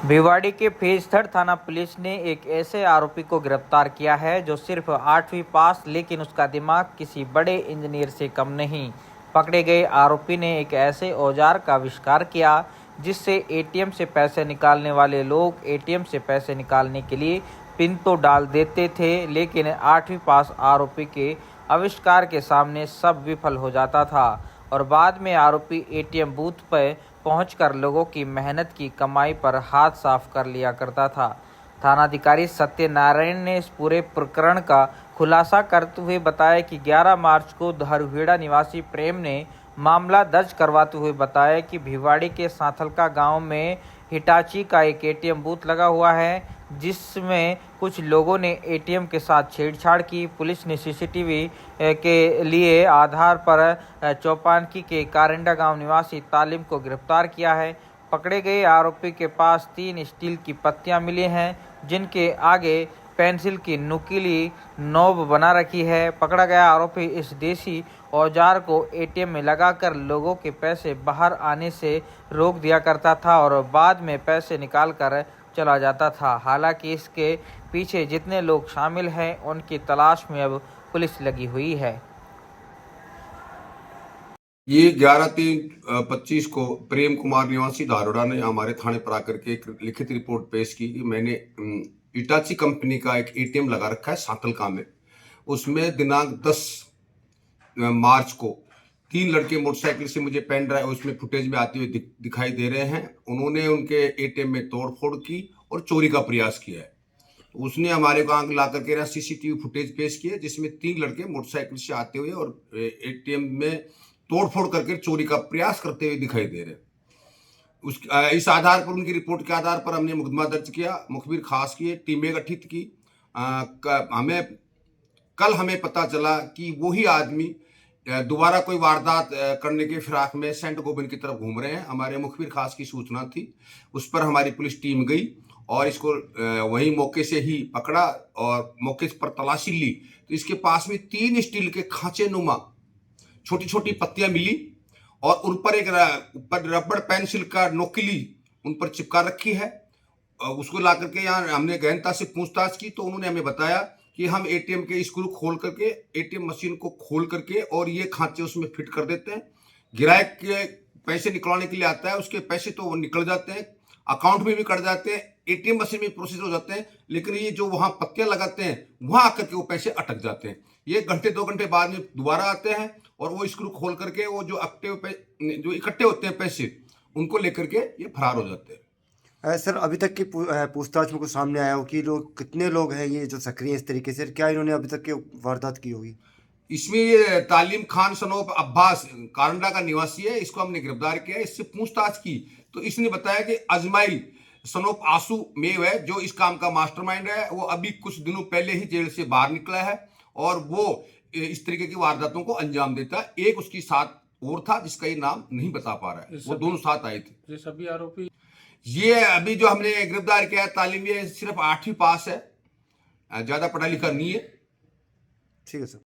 भिवाड़ी के फेजथड़ थाना पुलिस ने एक ऐसे आरोपी को गिरफ्तार किया है जो सिर्फ 8वीं पास, लेकिन उसका दिमाग किसी बड़े इंजीनियर से कम नहीं। पकड़े गए आरोपी ने एक ऐसे औजार का आविष्कार किया जिससे एटीएम से पैसे निकालने वाले लोग एटीएम से पैसे निकालने के लिए पिन तो डाल देते थे, लेकिन 8वीं पास आरोपी के आविष्कार के सामने सब विफल हो जाता था और बाद में आरोपी एटीएम बूथ पर पहुंचकर लोगों की मेहनत की कमाई पर हाथ साफ कर लिया करता था। थानाधिकारी सत्यनारायण ने इस पूरे प्रकरण का खुलासा करते हुए बताया कि 11 मार्च को धरखेड़ा निवासी प्रेम ने मामला दर्ज करवाते हुए बताया कि भिवाड़ी के सांथलका गांव में हिटाची का एक एटीएम बूथ लगा हुआ है, जिसमें कुछ लोगों ने एटीएम के साथ छेड़छाड़ की। पुलिस ने सीसीटीवी के लिए आधार पर चौपानकी के कारिंडा गांव निवासी तालिम को गिरफ्तार किया है। पकड़े गए आरोपी के पास 3 स्टील की पत्तियां मिली हैं, जिनके आगे पेंसिल की नुकीली नोब बना रखी है। पकड़ा गया आरोपी इस देसी औजार को एटीएम में लगाकर लोगों के पैसे बाहर आने से रोक दिया करता था और बाद में पैसे निकालकर चला जाता था। हालांकि इसके पीछे जितने लोग शामिल हैं उनकी तलाश में अब पुलिस लगी हुई है। ये 11/3/25 को प्रेम कुमार निवासी धारोड़ा ने हमारे थाने पर आकर के एक लिखित रिपोर्ट पेश की कि मैंने इटाची कंपनी का एक एटीएम लगा रखा है सांतलका में। उसमें दिनांक 10 मार्च को 3 लड़के मोटरसाइकिल से मुझे पेन ड्राइव उसमें फुटेज में आते हुए दिखाई दे रहे हैं। उन्होंने उनके एटीएम में तोड़फोड़ की और चोरी का प्रयास किया है। उसने हमारे को आंख ला करके सीसीटीवी फुटेज पेश किया जिसमें 3 लड़के मोटरसाइकिल से आते हुए और एटीएम में तोड़फोड़ करके चोरी का प्रयास करते हुए दिखाई दे रहे। इस आधार पर, उनकी रिपोर्ट के आधार पर हमने मुकदमा दर्ज किया, मुखबिर खास किए, टीमें गठित की। हमें पता चला कि वही आदमी दोबारा कोई वारदात करने के फिराक में सेंट गोबिंद की तरफ घूम रहे हैं। हमारे मुखबिर खास की सूचना थी, उस पर हमारी पुलिस टीम गई और इसको वही मौके से ही पकड़ा और मौके पर तलाशी ली तो इसके पास में 3 स्टील के खांचे नुमा छोटी छोटी पत्तियां मिली और उन पर एक रबड़ पेंसिल का नोकीली उन पर चिपका रखी है। उसको ला करके यहाँ हमने गहनता से पूछताछ की तो उन्होंने हमें बताया कि हम एटीएम के स्क्रू खोल करके एटीएम मशीन को खोल करके और ये खांचे उसमें फिट कर देते हैं। ग्राहक के पैसे निकलवाने के लिए आता है, उसके पैसे तो निकल जाते हैं, अकाउंट में भी कट जाते हैं, एटीएम मशीन में प्रोसेस हो जाते हैं, लेकिन ये जो वहां पत्तियां लगाते हैं वहां आकर के वो पैसे अटक जाते हैं। ये घंटे 2 घंटे बाद में दोबारा आते हैं और वो स्क्रू खोल करके वो जो इकट्ठे होते हैं पैसे उनको लेकर के ये फरार हो जाते हैं। सर, अभी तक की पूछताछ में कुछ सामने आया हो कि कितने लोग हैं ये जो सक्रिय इस तरीके से, क्या इन्होंने अभी तक की वारदात की होगी? इसमें ये तालिम खान सनोफ अब्बास कारिंडा का निवासी है, इसको हमने गिरफ्तार किया। इससे पूछताछ की तो इसने बताया कि अजमाइल सनोफ आसू मेव है जो इस काम का मास्टरमाइंड है। वो अभी कुछ दिनों पहले ही जेल से बाहर निकला है और वो इस तरीके की वारदातों को अंजाम देता है। एक उसकी साथ और था जिसका ये नाम नहीं बता पा रहा है, वो दोनों साथ आए थे। ये सभी आरोपी, ये अभी जो हमने गिरफ्तार किया है तालिम, ये सिर्फ 8वीं पास है, ज्यादा पढ़ा लिखा नहीं है। ठीक है सर।